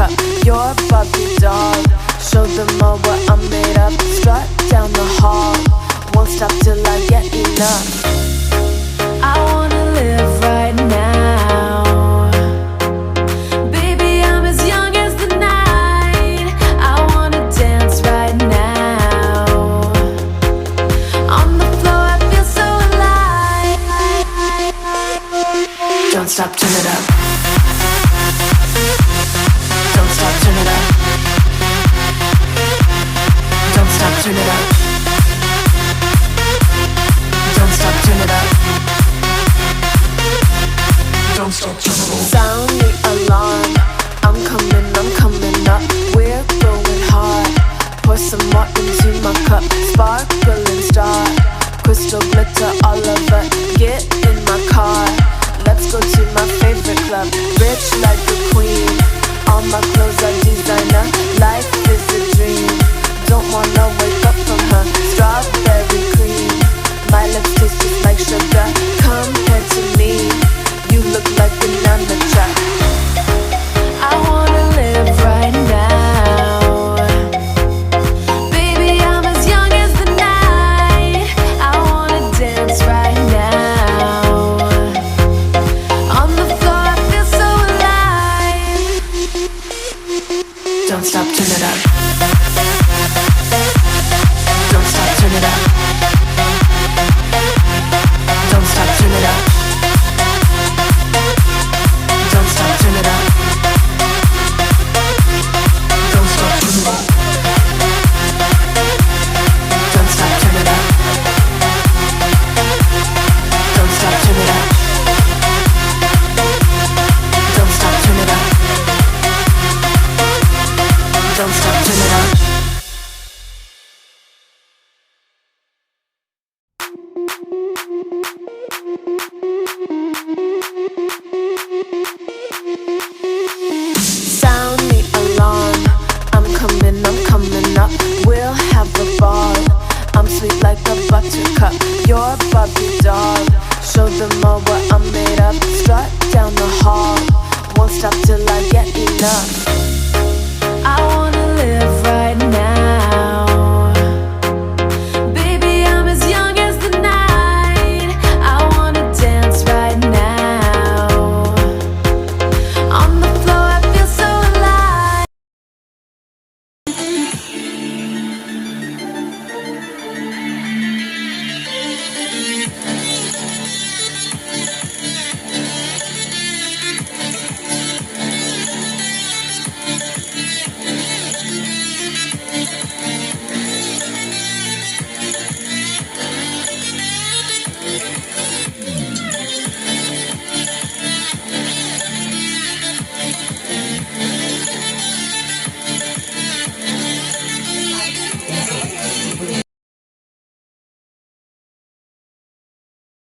cup. You're a Barbie doll. Show them all what I'm made of. Strut down the hall. Won't stop till I get enough. I wanna live right now. Baby, I'm as young as the night. I wanna dance right now. On the floor, I feel so alive. Don't stop, turn it up. Don't stop, turn it up. Don't stop, turn it up. Don't stop, turn it up. Don't stop, turn it up. Sound the alarm. I'm coming up. We're going hard. Pour some more into my cup. Sparkling star. Crystal glitter all over. Get in my car. Let's go to my favorite club. Rich like a queen. All my clothes are designer. Life is a dream. Don't wanna wake up from her. Strawberry cream. My lips taste just like sugar. Compared to me, you look like an amateur. I wanna live right now. Baby, I'm as young as the night. I wanna dance right now. On the floor, I feel so alive. Don't stop, turn it up.